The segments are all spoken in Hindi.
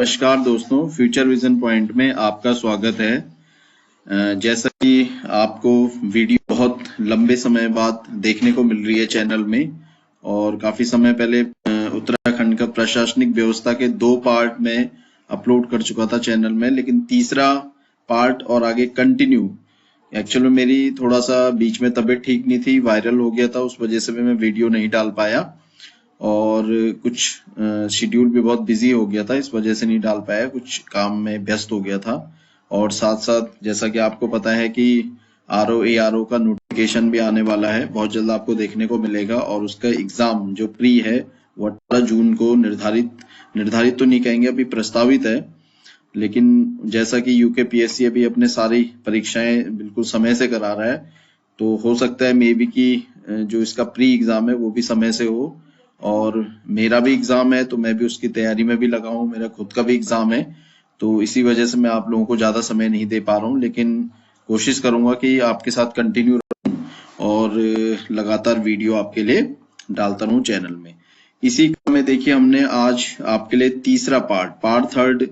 नमस्कार दोस्तों, फ्यूचर विजन पॉइंट में आपका स्वागत है। जैसा कि आपको वीडियो बहुत लंबे समय बाद देखने को मिल रही है चैनल में, और काफी समय पहले उत्तराखंड का प्रशासनिक व्यवस्था के 2 पार्ट में अपलोड कर चुका था चैनल में, लेकिन तीसरा पार्ट और आगे कंटिन्यू। एक्चुअली मेरी थोड़ा सा बीच में तबीयत ठीक नहीं थी, वायरल हो गया था, उस वजह से मैं वीडियो नहीं डाल पाया और कुछ शेड्यूल भी बहुत बिजी हो गया था, इस वजह से नहीं डाल पाया, कुछ काम में व्यस्त हो गया था। और साथ साथ जैसा कि आपको पता है कि RO का नोटिफिकेशन भी आने वाला है, बहुत जल्द आपको देखने को मिलेगा, और उसका एग्जाम जो प्री है वो 18 जून को निर्धारित तो नहीं कहेंगे, अभी प्रस्तावित है, लेकिन जैसा कि UKPSC अभी अपने सारी परीक्षाएं बिल्कुल समय से करा रहा है, तो हो सकता है मे बी कि जो इसका प्री एग्जाम है वो भी समय से हो। और मेरा भी एग्जाम है तो मैं भी उसकी तैयारी में भी लगा हूँ, मेरा खुद का भी एग्जाम है, तो इसी वजह से मैं आप लोगों को ज्यादा समय नहीं दे पा रहा हूँ, लेकिन कोशिश करूंगा कि आपके साथ कंटिन्यू रहूं और लगातार वीडियो आपके लिए डालता रहूं चैनल में। इसी क्रम में देखिए, हमने आज आपके लिए तीसरा पार्ट 3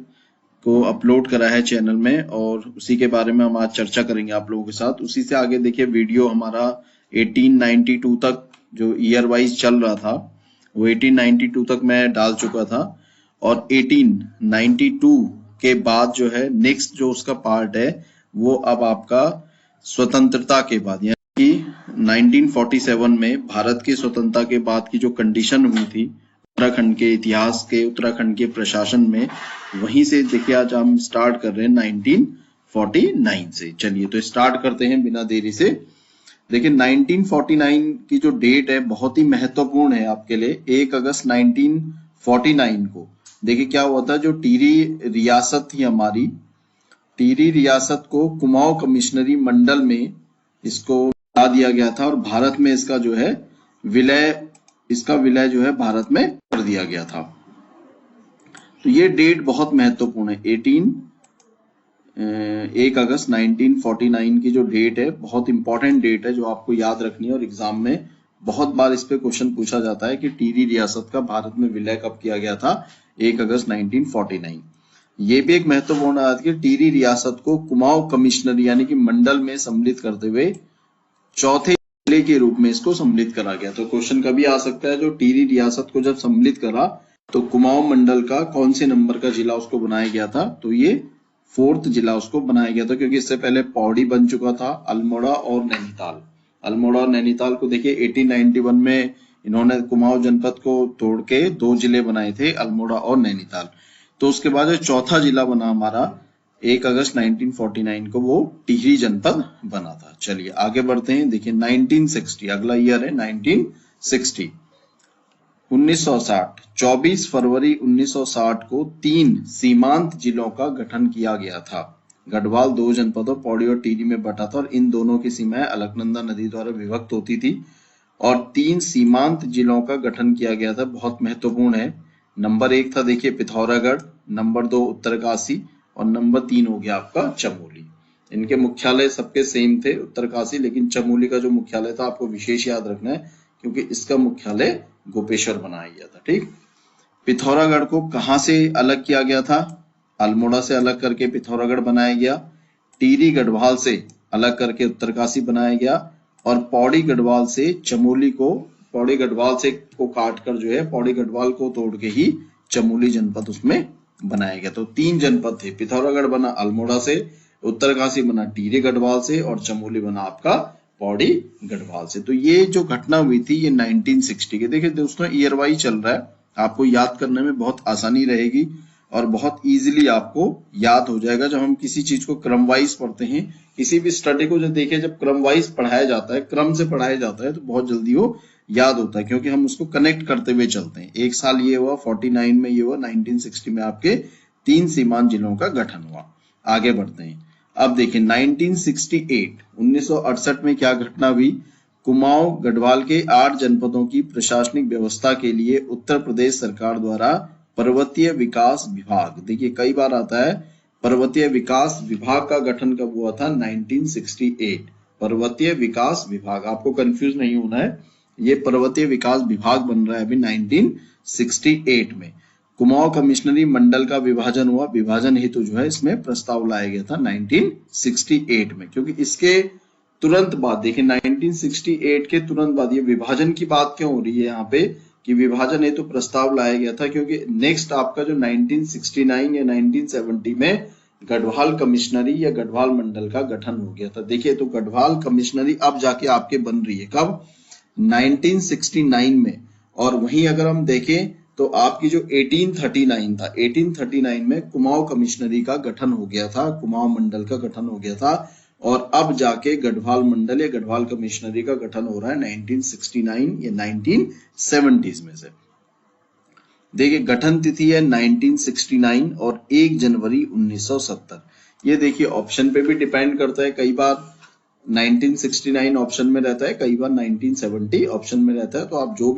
को अपलोड करा है चैनल में, और उसी के बारे में हम आज चर्चा करेंगे आप लोगों के साथ। उसी से आगे देखिए, वीडियो हमारा 1892 तक जो ईयर वाइज चल रहा था वो 1892 तक मैं डाल चुका था, और 1892 के बाद जो है नेक्स्ट जो उसका पार्ट है वो अब आपका स्वतंत्रता के बाद, यानी कि 1947 में भारत की स्वतंत्रता के बाद की जो कंडीशन हुई थी उत्तराखंड के इतिहास के, उत्तराखंड के प्रशासन में, वहीं से देखिए आज हम स्टार्ट कर रहे हैं 1949 से। चलिए तो स्टार्ट करते हैं बिना देरी से। देखिए 1949 की जो डेट है बहुत ही महत्वपूर्ण है आपके लिए। 1 अगस्त 1949 को देखिए क्या हुआ था, जो टिहरी रियासत थी हमारी, टिहरी रियासत को कुमाऊं कमिश्नरी मंडल में इसको मिला दिया गया था, और भारत में इसका जो है विलय जो है भारत में कर दिया गया था। तो ये डेट बहुत महत्वपूर्ण है। 1 अगस्त 1949 की जो डेट है बहुत इंपॉर्टेंट डेट है, जो आपको याद रखनी है, और एग्जाम में बहुत बार इस पे क्वेश्चन पूछा जाता है कि टिहरी रियासत का भारत में विलय कब किया गया था। 1 अगस्त 1949। ये भी एक महत्वपूर्ण बात कि टिहरी रियासत को कुमाऊं कमिश्नरी यानी कि मंडल में सम्मिलित करते हुए चौथे जिले के रूप में इसको सम्मिलित करा गया। तो क्वेश्चन कभी आ सकता है, जो टिहरी रियासत को जब सम्मिलित करा तो कुमाऊं मंडल का कौन से नंबर का जिला उसको बनाया गया था, तो ये 4th जिला उसको बनाया गया था, क्योंकि इससे पहले पौड़ी बन चुका था, अल्मोड़ा और नैनीताल को देखिए 1891 में इन्होंने कुमाऊं जनपद को तोड़ के 2 जिले बनाए थे, अल्मोड़ा और नैनीताल। तो उसके बाद जो चौथा जिला बना हमारा 1 अगस्त 1949 को, वो टिहरी जनपद बना था। चलिए आगे बढ़ते हैं। देखिए 1960 अगला ईयर है, 1960। 1960 24 फरवरी 1960 को 3 सीमांत जिलों का गठन किया गया था। गढ़वाल 2 जनपदों पौड़ी और टिहरी में बटा था, और इन दोनों की सीमाएं अलकनंदा नदी द्वारा विभक्त होती थी, और 3 सीमांत जिलों का गठन किया गया था। बहुत महत्वपूर्ण है। नंबर 1 था देखिए पिथौरागढ़, नंबर 2 उत्तरकाशी, और नंबर 3 हो गया आपका चमोली। इनके मुख्यालय सबके सेम थे उत्तरकाशी, लेकिन चमोली का जो मुख्यालय था आपको विशेष याद रखना है, क्योंकि इसका मुख्यालय गोपेश्वर बनाया गया था। ठीक, पिथौरागढ़ को कहां से अलग किया गया था? अल्मोड़ा से अलग करके पिथौरागढ़ बनाया गया। टिहरी गढ़वाल से अलग करके उत्तरकाशी बनाया गया, और पौड़ी गढ़वाल से चमोली को, पौड़ी गढ़वाल से को काट कर जो है पौड़ी गढ़वाल को तोड़ के ही चमोली जनपद उसमें बनाया गया। तो 3 जनपद थे, पिथौरागढ़ बना अल्मोड़ा से, उत्तरकाशी बना टिहरी गढ़वाल से, और चमोली बना आपका पौड़ी गढ़वाल से। तो ये जो घटना हुई थी ये 1960 के। देखिए दोस्तों ईयर वाइज चल रहा है, आपको याद करने में बहुत आसानी रहेगी और बहुत इजीली आपको याद हो जाएगा जब हम किसी चीज को क्रम वाइज पढ़ते हैं। किसी भी स्टडी को जो देखिए, जब क्रम वाइज पढ़ाया जाता है, क्रम से पढ़ाया जाता है, तो बहुत जल्दी वो याद होता है, क्योंकि हम उसको कनेक्ट करते हुए चलते हैं। एक साल ये हुआ 49 में, ये हुआ 1960 में, आपके 3 सीमांत जिलों का गठन हुआ। आगे बढ़ते हैं। अब देखिए 1968 में क्या घटना हुई? कुमाऊं गढ़वाल के 8 जनपदों की प्रशासनिक व्यवस्था के लिए उत्तर प्रदेश सरकार द्वारा पर्वतीय विकास विभाग, देखिए कई बार आता है, पर्वतीय विकास विभाग का गठन कब हुआ था? 1968। पर्वतीय विकास विभाग, आपको कंफ्यूज नहीं होना है, ये पर्वतीय विकास विभाग बन रहा है अभी 1968 में। कुमाऊं कमिश्नरी मंडल का विभाजन हुआ, विभाजन हेतु जो है इसमें प्रस्ताव लाया गया था 1968 में, क्योंकि इसके तुरंत बाद देखिए 1968 के तुरंत बाद ये विभाजन की बात क्यों हो रही है यहाँ पे कि विभाजन हेतु प्रस्ताव लाया गया था, क्योंकि नेक्स्ट आपका जो 1969 या 1970 में गढ़वाल कमिश्नरी या गढ़वाल मंडल का गठन हो गया था। देखिए तो गढ़वाल कमिश्नरी अब जाके आपके बन रही है कब, 1969 में। और वहीं अगर हम देखें तो आपकी जो 1839 था, 1839 में कुमाऊं कमिश्नरी का गठन हो गया था, कुमाऊं मंडल का गठन हो गया था। और अब जाके गढ़वाल मंडल या गढ़वाल कमिश्नरी का गठन हो रहा है 1969 या 1970s में से। देखिए गठन तिथि है 1969 और 1 जनवरी 1970। ये देखिए ऑप्शन पे भी डिपेंड करता है, कई बार 1969 ऑप्शन में रहता है, कई बार 1970 ऑप्शन में रहता है। तो आप जो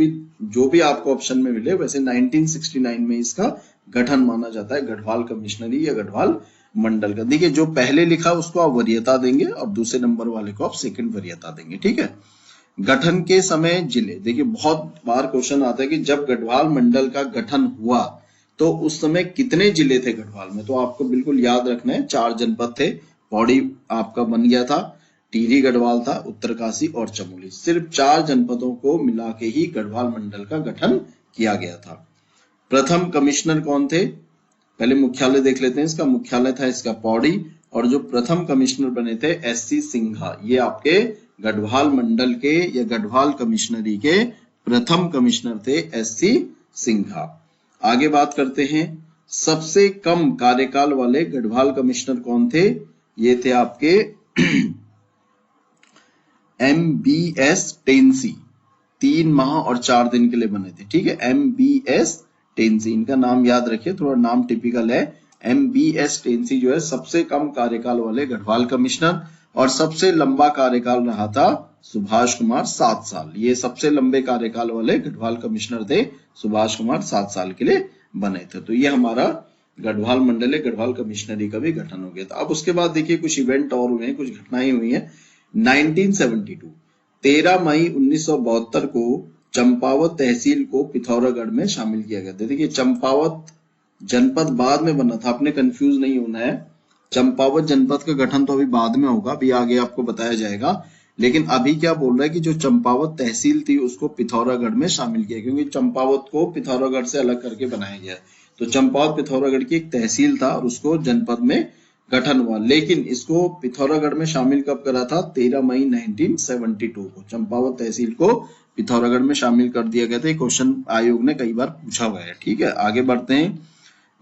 भी आपको ऑप्शन में मिले वैसे 1969 में इसका गठन माना जाता है, गढ़वाल कमिश्नरी या गढ़वाल मंडल का। देखिए जो पहले लिखा उसको आप वरीयता देंगे और दूसरे नंबर वाले को आप सेकंड वरीयता देंगे, ठीक है। गठन के समय जिले, देखिए बहुत बार क्वेश्चन आता है कि जब गढ़वाल मंडल का गठन हुआ तो उस समय कितने जिले थे गढ़वाल में, तो आपको बिल्कुल याद रखना है 4 जनपद थे। पौड़ी आपका बन गया था, टिहरी गढ़वाल था, उत्तरकाशी और चमोली। सिर्फ 4 जनपदों को मिला के ही गढ़वाल मंडल का गठन किया गया था। प्रथम कमिश्नर कौन थे, पहले मुख्यालय देख लेते हैं। इसका मुख्यालय था इसका पौड़ी, और जो प्रथम कमिश्नर बने थे एससी सिंघा। ये आपके गढ़वाल मंडल के या गढ़वाल कमिश्नरी के प्रथम कमिश्नर थे एससी सिंघा। आगे बात करते हैं, सबसे कम कार्यकाल वाले गढ़वाल कमिश्नर कौन थे, ये थे आपके MBS टेंसी। 3 माह और 4 दिन के लिए बने थे, ठीक है। MBS टेंसी, इनका नाम याद रखिए, थोड़ा नाम टिपिकल है। MBS टेंसी जो है सबसे कम कार्यकाल वाले गढ़वाल कमिश्नर, और सबसे लंबा कार्यकाल रहा था सुभाष कुमार 7 साल। ये सबसे लंबे कार्यकाल वाले गढ़वाल कमिश्नर थे, सुभाष कुमार 7 साल के लिए बने थे। तो ये हमारा गढ़वाल मंडल गढ़वाल कमिश्नरी का भी गठन हो गया था। अब उसके बाद देखिए कुछ इवेंट और हुए हैं, कुछ घटनाएं हुई हैं। 1972 13 मई 1972 को चंपावत तहसील को पिथौरागढ़ में शामिल किया गया था। देखिए चंपावत जनपद बाद में बना था, आपने कंफ्यूज नहीं होना है। चंपावत जनपद का गठन तो अभी बाद में होगा, अभी आगे आपको बताया जाएगा। लेकिन अभी क्या बोल रहा है कि जो चंपावत तहसील थी उसको पिथौरागढ़ में शामिल किया, क्योंकि चंपावत को पिथौरागढ़ से अलग करके बनाया गया। तो चंपावत पिथौरागढ़ की एक तहसील था और उसको जनपद में गठन हुआ। लेकिन इसको पिथौरागढ़ में शामिल कब करा था, 13 मई 1972 को चंपावत तहसील को पिथौरागढ़ में शामिल कर दिया गया था। क्वेश्चन आयोग ने कई बार पूछा हुआ है, ठीक है। आगे बढ़ते हैं।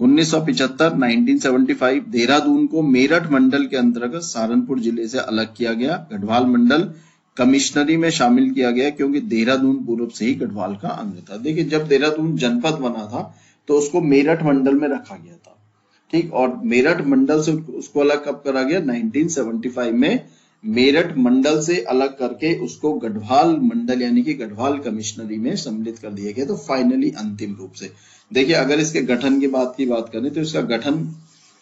1975 देहरादून को मेरठ मंडल के अंतर्गत सहारनपुर जिले से अलग किया गया। गढ़वाल मंडल कमिश्नरी में शामिल किया गया क्योंकि देहरादून पूर्व से ही गढ़वाल का अंग था। देखिए जब देहरादून जनपद बना था तो उसको मेरठ मंडल में रखा गया था, ठीक। और मेरठ मंडल से उसको अलग कब करा गया, 1975 में मेरठ मंडल से अलग करके उसको गढ़वाल मंडल यानी कि गढ़वाल कमिश्नरी में सम्मिलित कर दिया गया। तो फाइनली अंतिम रूप से देखिए अगर इसके गठन की बात करें तो इसका गठन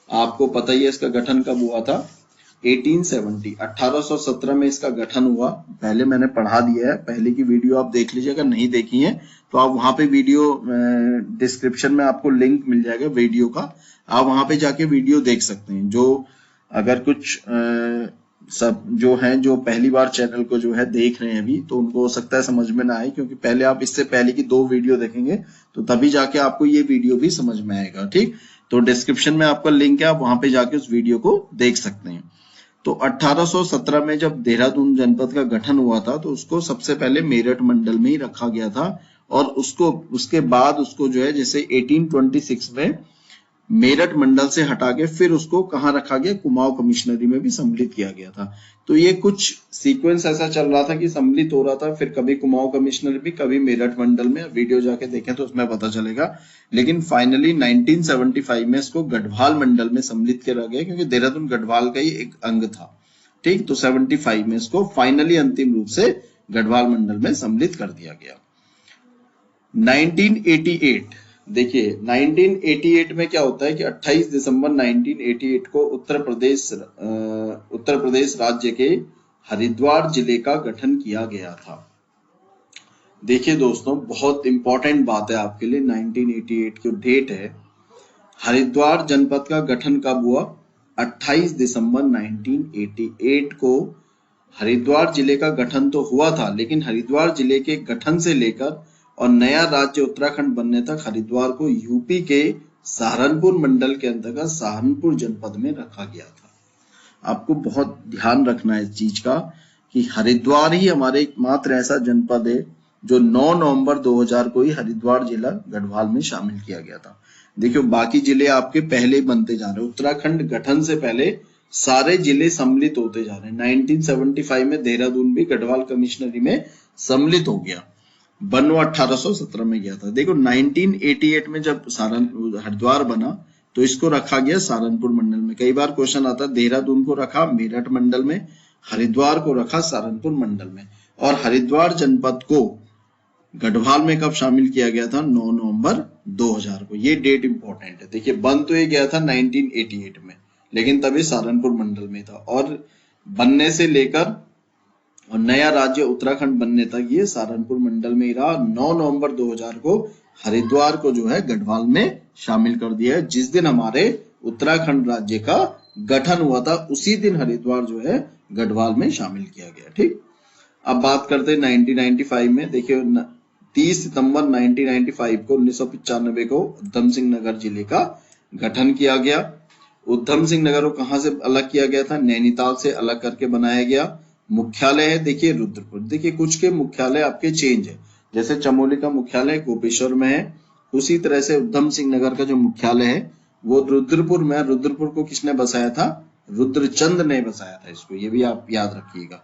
आपको पता ही है, इसका गठन कब हुआ था, 1817 में इसका गठन हुआ। पहले मैंने पढ़ा दिया है, पहले की वीडियो आप देख लीजिए, अगर नहीं देखी है तो आप वहां पे वीडियो डिस्क्रिप्शन में आपको लिंक मिल जाएगा वीडियो का, आप वहां पे जाके वीडियो देख सकते हैं। जो अगर कुछ सब जो हैं जो पहली बार चैनल को जो है देख रहे हैं अभी, तो उनको हो सकता है समझ में ना आए, क्योंकि पहले आप इससे पहले की 2 वीडियो देखेंगे तो तभी जाके आपको ये वीडियो भी समझ में आएगा, ठीक। तो डिस्क्रिप्शन में आपका लिंक है, आप वहां पे जाके उस वीडियो को देख सकते हैं। तो 1817 में जब देहरादून जनपद का गठन हुआ था तो उसको सबसे पहले मेरठ मंडल में ही रखा गया था, और उसके बाद उसको जो है जैसे 1826 में मेरठ मंडल से हटा के फिर उसको कहाँ रखा गया, कुमाऊं कमिश्नरी में भी सम्मिलित किया गया था। तो ये कुछ सीक्वेंस ऐसा चल रहा था कि सम्मिलित हो रहा था, फिर कभी कुमाऊं कमिश्नरी भी, कभी मेरठ मंडल में। वीडियो जाके देखें तो उसमें पता चलेगा। लेकिन फाइनली 1975 में इसको गढ़वाल मंडल में सम्मिलित किया गया क्योंकि देहरादून गढ़वाल का ही एक अंग था, ठीक। तो 75 में इसको फाइनली अंतिम रूप से गढ़वाल मंडल में सम्मिलित कर दिया गया। 1988 देखिए 1988 में क्या होता है कि 28 दिसंबर 1988 को उत्तर प्रदेश राज्य के हरिद्वार जिले का गठन किया गया था। देखिए दोस्तों, बहुत इंपॉर्टेंट बात है आपके लिए। 1988 की डेट है। हरिद्वार जनपद का गठन कब हुआ? 28 दिसंबर 1988 को हरिद्वार जिले का गठन तो हुआ था, लेकिन हरिद्वार जिले के गठन से लेकर और नया राज्य उत्तराखंड बनने तक हरिद्वार को यूपी के सहारनपुर मंडल के अंतर्गत सहारनपुर जनपद में रखा गया था। आपको बहुत ध्यान रखना है इस चीज का कि हरिद्वार ही हमारे एकमात्र ऐसा जनपद है जो 9 नवंबर 2000 को ही हरिद्वार जिला गढ़वाल में शामिल किया गया था। देखियो, बाकी जिले आपके पहले बनते जा रहे हैं। उत्तराखंड गठन से पहले सारे जिले सम्मिलित होते जा रहे हैं। 1975 में देहरादून भी गढ़वाल कमिश्नरी में सम्मिलित हो गया। बनवा 1817 में गया था। देखो, 1988 में जब हरिद्वार बना तो इसको रखा गया सहारनपुर मंडल में। कई बार क्वेश्चन आता है, देहरादून को रखा मेरठ मंडल में, हरिद्वार को रखा सहारनपुर मंडल में। और हरिद्वार जनपद को गढ़वाल में कब शामिल किया गया था? 9 नवंबर 2000 को। ये डेट इंपॉर्टेंट है। देखिए, बन तो ये गया था 1988 में, लेकिन तभी सहारनपुर मंडल में था। और बनने से लेकर और नया राज्य उत्तराखंड बनने तक ये सहारनपुर मंडल में ही रहा। 9 नवंबर 2000 को हरिद्वार को जो है गढ़वाल में शामिल कर दिया है। जिस दिन हमारे उत्तराखंड राज्य का गठन हुआ था उसी दिन हरिद्वार जो है गढ़वाल में शामिल किया गया। ठीक, अब बात करते हैं 1995 में। देखिए, 30 सितंबर 1995 को 1995 को उधम सिंह नगर जिले का गठन किया गया। उधम सिंह नगर को कहां से अलग किया गया था? नैनीताल से अलग करके बनाया गया। मुख्यालय है देखिए रुद्रपुर। देखिए, कुछ के मुख्यालय आपके चेंज है, जैसे चमोली का मुख्यालय गोपेश्वर में है, उसी तरह से उधम सिंह नगर का जो मुख्यालय है वो रुद्रपुर में। रुद्रपुर को किसने बसाया था? रुद्रचंद ने बसाया था इसको, ये भी आप याद रखिएगा।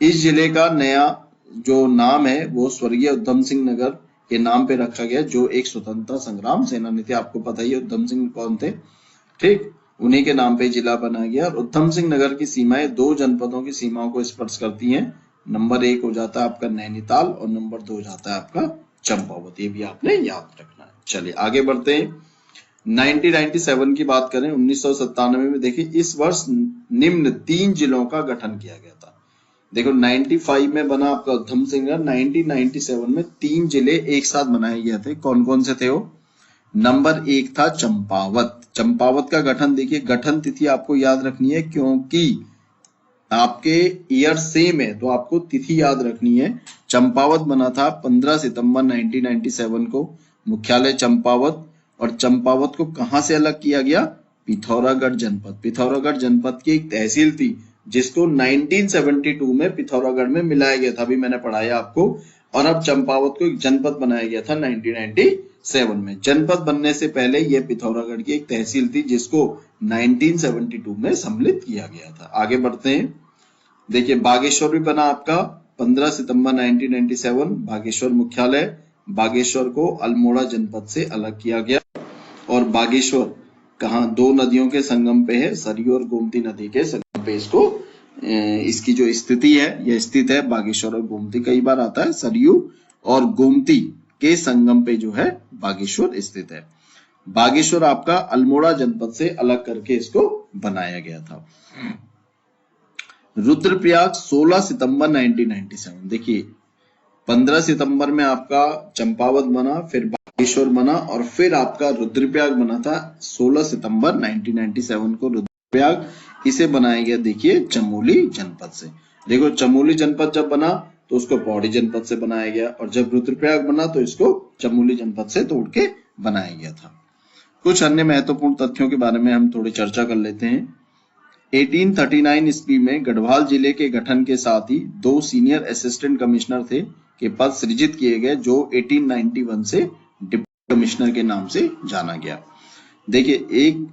इस जिले का नया जो नाम है वो स्वर्गीय उधम सिंह नगर के नाम पे रखा गया, जो एक स्वतंत्रता संग्राम सेनानी थे। आपको पता ही है उधम सिंह कौन थे। ठीक, उन्हीं के नाम पे जिला बनाया गया। और उधम सिंह नगर की सीमाएं 2 जनपदों की सीमाओं को स्पर्श करती हैं। नंबर 1 हो जाता है आपका नैनीताल और नंबर 2 हो जाता है आपका चंपावत। ये भी आपने याद रखना है। चलिए आगे बढ़ते हैं। 1997 की बात करें, 1997 में देखिए, इस वर्ष निम्न 3 जिलों का गठन किया गया था। देखो, 95 में बना आपका उधम सिंह नगर, 1997 में 3 जिले एक साथ बनाए गए थे। कौन कौन से थे वो? नंबर 1 था चंपावत। चंपावत का गठन देखिए, गठन तिथि आपको याद रखनी है क्योंकि आपके ईयर सेम है तो आपको तिथि याद रखनी है। चंपावत बना था 15 सितंबर 1997 को, मुख्यालय चंपावत। और चंपावत को कहां से अलग किया गया? पिथौरागढ़ जनपद। पिथौरागढ़ जनपद की एक तहसील थी जिसको 1972 में पिथौरागढ़ में मिलाया गया था, अभी मैंने पढ़ाया आपको। और अब चंपावत को एक जनपद बनाया गया था 1997 में। जनपद बनने से पहले यह पिथौरागढ़ की एक तहसील थी जिसको 1972 में सम्मिलित किया गया था। आगे बढ़ते हैं। देखिए, बागेश्वर भी बना आपका 15 सितंबर 1997, बागेश्वर मुख्यालय। बागेश्वर को अल्मोड़ा जनपद से अलग किया गया। और बागेश्वर कहाँ? 2 नदियों के संगम पे है, सरयू और गोमती नदी के संगम पे इसको इसकी जो स्थिति है यह स्थित है। बागेश्वर और गोमती, कई बार आता है सरयू और गोमती के संगम पे जो है बागेश्वर स्थित है। बागेश्वर आपका अल्मोड़ा जनपद से अलग करके इसको बनाया गया था। रुद्रप्रयाग 16 सितंबर 1997। देखिए, 15 सितंबर में आपका चंपावत बना, फिर बागेश्वर बना और फिर आपका रुद्रप्रयाग बना था 16 सितंबर 1997 को रुद्रप्रयाग। इसे बनाया गया देखिए चमोली जनपद से। देखो, चमोली जनपद जब बना तो उसको पौड़ी जनपद से बनाया गया, और जब रुद्रप्रयाग बना तो इसको चमोली जनपद से तोड़ के बनाया गया था। कुछ अन्य महत्वपूर्ण तथ्यों के बारे में हम थोड़ी चर्चा कर लेते हैं। 1839 ईस्वी में गढ़वाल जिले के गठन के साथ ही 2 सीनियर असिस्टेंट कमिश्नर थे के पद सृजित किए गए, जो 1891 से डिप्टी कमिश्नर के नाम से जाना गया। देखिए, एक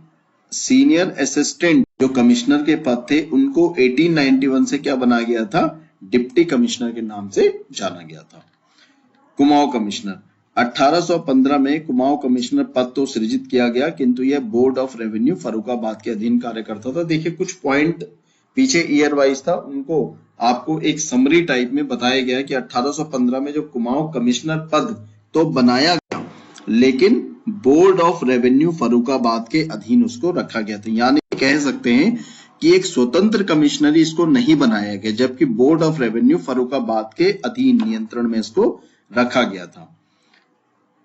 सीनियर असिस्टेंट जो कमिश्नर के पद थे उनको 1891 से क्या बनाया गया था? डिप्टी कमिश्नर के नाम से जाना गया था। कुमाऊं कमिश्नर 1815 में कुमाऊं कमिश्नर पद तो सृजित किया गया, किंतु यह बोर्ड ऑफ रेवेन्यू फर्रुखाबाद के अधीन कार्य करता था। देखिए, कुछ पॉइंट पीछे ईयर वाइज था, उनको आपको एक समरी टाइप में बताया गया कि 1815 में जो कुमाऊं कमिश्नर पद तो बनाया गया, लेकिन बोर्ड ऑफ रेवेन्यू फर्रुखाबाद के अधीन उसको रखा गया था। यानी कह सकते हैं कि एक स्वतंत्र कमिश्नरी इसको नहीं बनाया गया, जबकि बोर्ड ऑफ रेवेन्यू फर्रुखाबाद के अधीन नियंत्रण में इसको रखा गया था।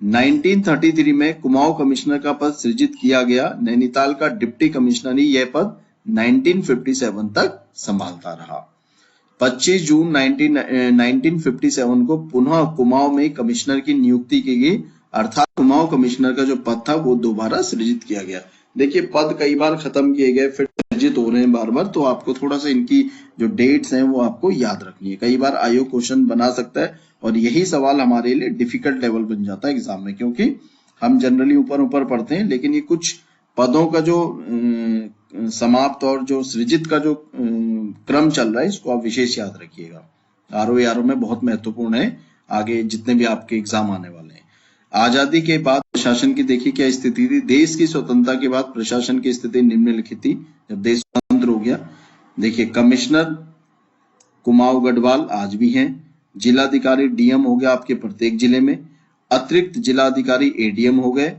1933 में कुमाऊं कमिश्नर का पद सृजित किया गया। नैनीताल का डिप्टी कमिश्नर ही यह पद 1957 तक संभालता रहा। 25 जून 1957 को पुनः कुमाऊं में कमिश्नर की नियुक्ति की गई, अर्थात कुमाऊं कमिश्नर का जो पद था वो दोबारा सृजित किया गया। देखिए पद कई बार खत्म किए गए फिर सृजित हो रहे हैं बार बार, तो आपको थोड़ा सा इनकी जो डेट्स हैं वो आपको याद रखनी है। कई बार आयोग क्वेश्चन बना सकता है और यही सवाल हमारे लिए डिफिकल्ट लेवल बन जाता है एग्जाम में, क्योंकि हम जनरली ऊपर ऊपर पढ़ते हैं, लेकिन ये कुछ पदों का जो समाप्त और जो सृजित का जो क्रम चल रहा है इसको आप विशेष याद रखिएगा। आरओ में बहुत महत्वपूर्ण है आगे जितने भी आपके एग्जाम आने वाले हैं। आजादी के बाद प्रशासन की देखिए क्या स्थिति थी। देश की स्वतंत्रता के बाद प्रशासन की स्थिति निम्नलिखित थी। जब देश स्वतंत्र हो गया, देखिए कमिश्नर कुमाऊं गढ़वाल आज भी हैं, जिलाधिकारी डीएम हो गया आपके प्रत्येक जिले में, अतिरिक्त जिलाधिकारी एडीएम हो गए,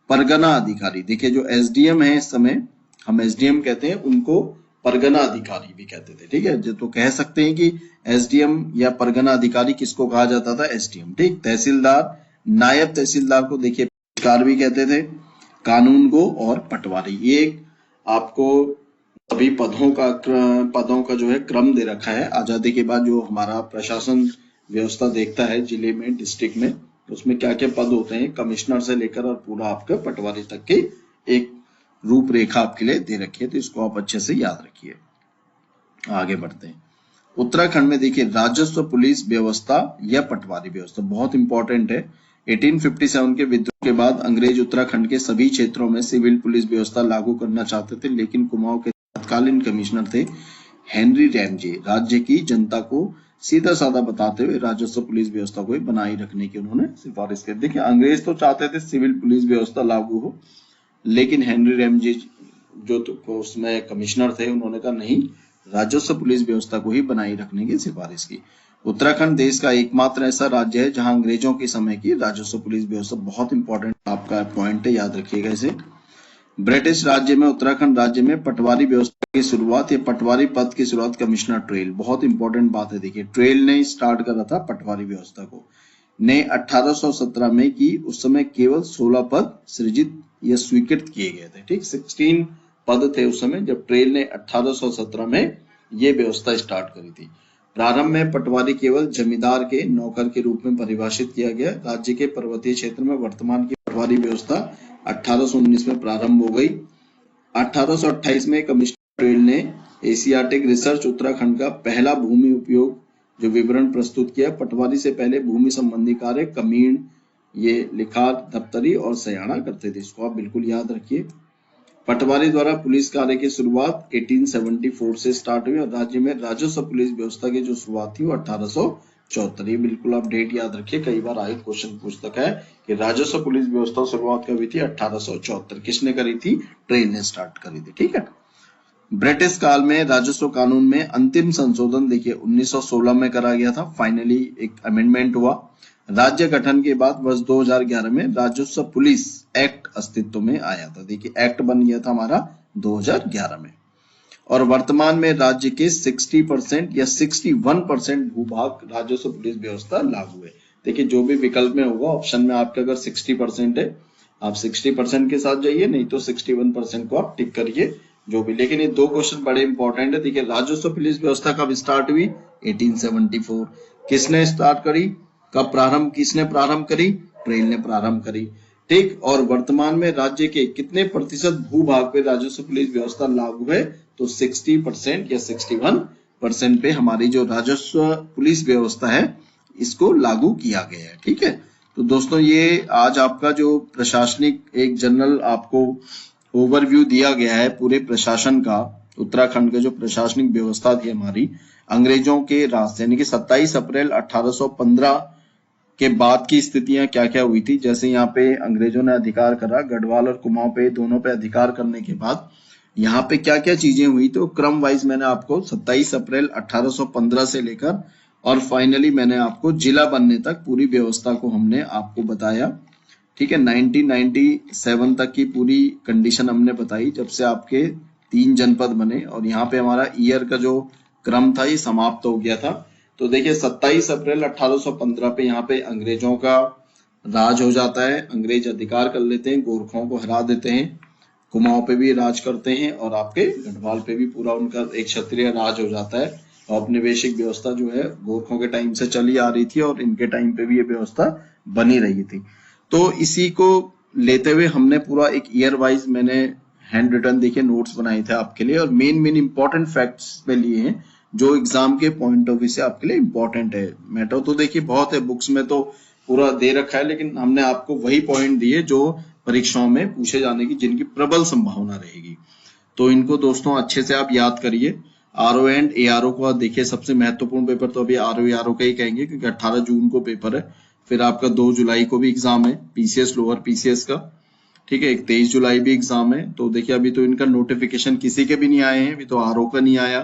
परगना अधिकारी, देखिए जो एसडीएम है इस समय हम एसडीएम कहते हैं, उनको परगना अधिकारी भी कहते थे, ठीक है। तो कह सकते हैं कि एसडीएम या परगना अधिकारी किसको कहा जाता था, एसडीएम, ठीक। तहसीलदार, नायब तहसीलदार को देखिए पेशकार भी कहते थे, कानून गो और पटवारी, ये आपको सभी पदों का जो है क्रम दे रखा है। आजादी के बाद जो हमारा प्रशासन व्यवस्था देखता है जिले में, डिस्ट्रिक्ट में, उसमें क्या क्या पद होते हैं, कमिश्नर से लेकर और पूरा आपका पटवारी तक के एक रूपरेखा आपके लिए दे रखी है, तो इसको आप अच्छे से याद रखिए। आगे बढ़ते हैं। उत्तराखंड में देखिए राजस्व पुलिस व्यवस्था या पटवारी व्यवस्था बहुत इंपॉर्टेंट है। 1857 के विद्रोह के बाद अंग्रेज उत्तराखंड के सभी क्षेत्रों में सिविल पुलिस व्यवस्था लागू करना चाहते थे, लेकिन कुमाऊं के तत्कालीन कमिश्नर थे हेनरी रैमजे, राज्य की जनता को सीधा साधा बताते हुए राजस्व पुलिस व्यवस्था को बनाए रखने की उन्होंने सिफारिश की। देखिए अंग्रेज तो चाहते थे सिविल पुलिस व्यवस्था लागू हो, लेकिन हेनरी रैमजे जो तो उसमें कमिश्नर थे उन्होंने कहा नहीं, राजस्व पुलिस व्यवस्था को ही बनाए रखने की सिफारिश की। उत्तराखंड देश का एकमात्र ऐसा राज्य है जहां अंग्रेजों के समय की राजस्व पुलिस व्यवस्था, बहुत इंपॉर्टेंट आपका पॉइंट है, याद रखिएगा इसे। ब्रिटिश राज्य में उत्तराखंड राज्य में पटवारी व्यवस्था की शुरुआत या पटवारी पद की शुरुआत कमिश्नर ट्रेल, बहुत इंपॉर्टेंट बात है। देखिए ट्रेल ने स्टार्ट करा था पटवारी व्यवस्था को, ने 1817 में की। उस समय केवल 16 पद सृजित या स्वीकृत किए गए थे, ठीक। 16 पद थे उस समय जब ट्रेल ने 1817 में ये व्यवस्था स्टार्ट करी थी। प्रारंभ में पटवारी केवल जमींदार के नौकर के रूप में परिभाषित किया गया। राज्य के पर्वतीय क्षेत्र में वर्तमान की पटवारी व्यवस्था 1819 में प्रारंभ हो गई। 1828 में कमिश्नर ट्रेल ने एशियाटिक रिसर्च उत्तराखंड का पहला भूमि उपयोग जो विवरण प्रस्तुत किया। पटवारी से पहले भूमि संबंधी कार्य कमीण, ये लिखार, दफ्तरी और सयाना करते थे, इसको आप बिल्कुल याद रखिए। पटवारी द्वारा पुलिस कार्य की शुरुआत 1874 से स्टार्ट हुई और राज्य में राजस्व पुलिस व्यवस्था की जो शुरुआत थी वो 1874, ये बिल्कुल आप डेट याद रखिए, कई बार आए क्वेश्चन पूछता है कि राजस्व पुलिस व्यवस्था शुरुआत कब हुई थी, 1874। किसने करी थी, ट्रेल ने स्टार्ट करी थी, ठीक है। ब्रिटिश काल में राजस्व कानून में अंतिम संशोधन देखिए 1916 में करा गया था, फाइनली एक अमेंडमेंट हुआ। राज्य गठन के बाद वर्ष 2011 में राजस्व पुलिस एक्ट अस्तित्व में आया था। देखिए एक्ट बन गया था हमारा 2011 में, और वर्तमान में राज्य के 60% या 61% भूभाग राजस्व पुलिस व्यवस्था लागू है। देखिए जो भी विकल्प में होगा ऑप्शन में आपके अगर 60% है आप 60% के साथ जाइए, नहीं तो 61% को आप टिक करिए जो भी। लेकिन ये दो क्वेश्चन बड़े इंपॉर्टेंट है। देखिए राजस्व पुलिस व्यवस्था कब स्टार्ट हुई, 1874। किसने स्टार्ट करी, कब प्रारंभ, किसने प्रारंभ करी, ट्रेल ने प्रारंभ करी, ठीक। और वर्तमान में राज्य के कितने प्रतिशत भूभाग पे राजस्व पुलिस व्यवस्था लागू है, तो 60% या 61% पे हमारी जो राजस्व पुलिस व्यवस्था है इसको लागू किया गया है, ठीक है। तो दोस्तों ये आज आपका जो प्रशासनिक एक जनरल आपको ओवरव्यू दिया गया है पूरे प्रशासन का, उत्तराखंड का जो प्रशासनिक व्यवस्था थी हमारी अंग्रेजों के राज यानी कि 27 अप्रैल 1815 के बाद की स्थितियां क्या क्या हुई थी। जैसे यहाँ पे अंग्रेजों ने अधिकार करा, गढ़वाल और कुमाऊं पे दोनों पे अधिकार करने के बाद यहाँ पे क्या क्या चीजें हुई, तो क्रम वाइज मैंने आपको 27 अप्रैल 1815 से लेकर और फाइनली मैंने आपको जिला बनने तक पूरी व्यवस्था को हमने आपको बताया, ठीक है। 1997 तक की पूरी कंडीशन हमने बताई जब से आपके 3 जनपद बने, और यहाँ पे हमारा ईयर का जो क्रम था ये समाप्त हो गया था। तो देखिए 27 अप्रैल 1815 पे यहाँ पे अंग्रेजों का राज हो जाता है। अंग्रेज अधिकार कर लेते हैं, गोरखों को हरा देते हैं, कुमाऊं पे भी राज करते हैं और आपके गढ़वाल पे भी पूरा उनका एक क्षत्रिय राज हो जाता है। औपनिवेशिक व्यवस्था जो है गोरखों के टाइम से चली आ रही थी और इनके टाइम पे भी ये व्यवस्था बनी रही थी। तो इसी को लेते हुए हमने पूरा एक ईयर वाइज मैंने हैंड रिटन देखिए नोट्स बनाए थे आपके लिए और मेन इंपॉर्टेंट फैक्ट्स पे लिए हैं जो एग्जाम के पॉइंट ऑफ व्यू से आपके लिए इंपॉर्टेंट है। मैटर तो देखिए बहुत है, बुक्स में तो पूरा दे रखा है, लेकिन हमने आपको वही पॉइंट दिए जो परीक्षाओं में पूछे जाने की जिनकी प्रबल संभावना रहेगी। तो इनको दोस्तों अच्छे से आप याद करिए। आरओ एंड एआरओ को देखिए सबसे महत्वपूर्ण पेपर तो अभी आरओ एआरओ का ही कहेंगे क्योंकि 18 जून को पेपर है। फिर आपका 2 जुलाई को भी एग्जाम है पीसीएस लोअर पीसीएस का, ठीक है। एक 23 जुलाई भी एग्जाम है। तो देखिए अभी तो इनका नोटिफिकेशन किसी के भी नहीं आए हैं, अभी तो आरओ का नहीं आया,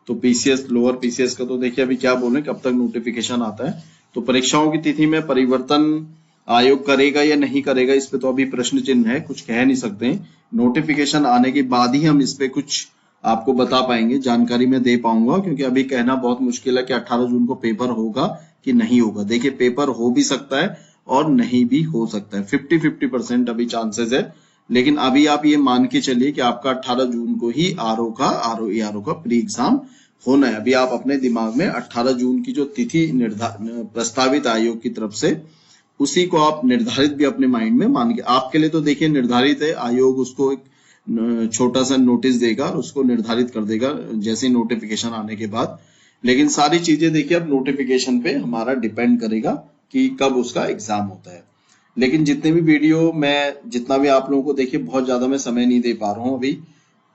तो पीसीएस लोअर पीसीएस का तो देखिए अभी क्या बोले कब तक नोटिफिकेशन आता है। तो परीक्षाओं की तिथि में परिवर्तन आयोग करेगा या नहीं करेगा इस पे तो अभी प्रश्न चिन्ह है, कुछ कह नहीं सकते। नोटिफिकेशन आने के बाद ही हम इस पे कुछ आपको बता पाएंगे, जानकारी मैं दे पाऊंगा, क्योंकि अभी कहना बहुत मुश्किल है कि 18 जून को पेपर होगा कि नहीं होगा। देखिए पेपर हो भी सकता है और नहीं भी हो सकता है, 50-50% अभी चांसेस है। लेकिन अभी आप ये मान के चलिए कि आपका 18 जून को ही आरओ का प्री एग्जाम होना है। अभी आप अपने दिमाग में 18 जून की जो तिथि प्रस्तावित आयोग की तरफ से, उसी को आप निर्धारित भी अपने माइंड में मान के, आपके लिए तो देखिए निर्धारित है, आयोग उसको एक छोटा सा नोटिस देगा और उसको निर्धारित कर देगा जैसे नोटिफिकेशन आने के बाद। लेकिन सारी चीजें देखिए अब नोटिफिकेशन पे हमारा डिपेंड करेगा कि कब उसका एग्जाम होता है। लेकिन जितने भी वीडियो मैं जितना भी आप लोगों को देखिए बहुत ज्यादा मैं समय नहीं दे पा रहा हूँ अभी,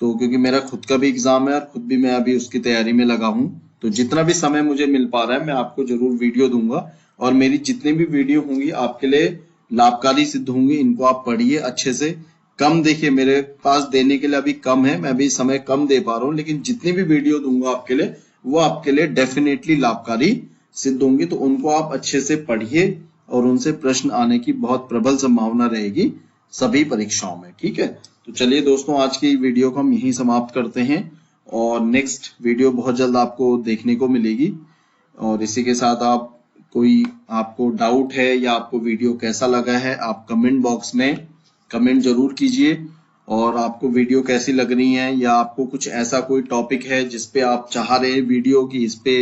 तो क्योंकि मेरा खुद का भी एग्जाम है और खुद भी मैं अभी उसकी तैयारी में लगा हूँ। तो जितना भी समय मुझे मिल पा रहा है मैं आपको जरूर वीडियो दूंगा और मेरी जितनी भी वीडियो होंगी आपके लिए लाभकारी सिद्ध होंगी। इनको आप पढ़िए अच्छे से। कम देखिए मेरे पास देने के लिए अभी कम है, मैं अभी समय कम दे पा रहा हूँ, लेकिन जितनी भी वीडियो दूंगा आपके लिए वो आपके लिए डेफिनेटली लाभकारी सिद्ध होंगी। तो उनको आप अच्छे से पढ़िए और उनसे प्रश्न आने की बहुत प्रबल संभावना रहेगी सभी परीक्षाओं में, ठीक है। तो चलिए दोस्तों आज की वीडियो को हम यहीं समाप्त करते हैं और नेक्स्ट वीडियो बहुत जल्द आपको देखने को मिलेगी। और इसी के साथ आप कोई आपको डाउट है या आपको वीडियो कैसा लगा है आप कमेंट बॉक्स में कमेंट जरूर कीजिए। और आपको वीडियो कैसी लग रही है या आपको कुछ ऐसा कोई टॉपिक है जिसपे आप चाह रहे हैं वीडियो की इस पे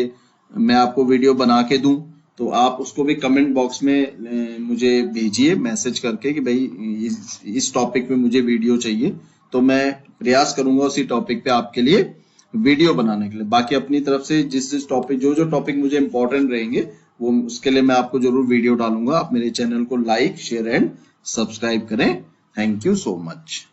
मैं आपको वीडियो बना के दूं, तो आप उसको भी कमेंट बॉक्स में मुझे भेजिए मैसेज करके कि भाई इस टॉपिक पे मुझे वीडियो चाहिए, तो मैं प्रयास करूंगा उसी टॉपिक पे आपके लिए वीडियो बनाने के लिए। बाकी अपनी तरफ से जिस टॉपिक जो टॉपिक मुझे इंपॉर्टेंट रहेंगे वो उसके लिए मैं आपको जरूर वीडियो डालूंगा। आप मेरे चैनल को लाइक शेयर एंड सब्सक्राइब करें। Thank you so much.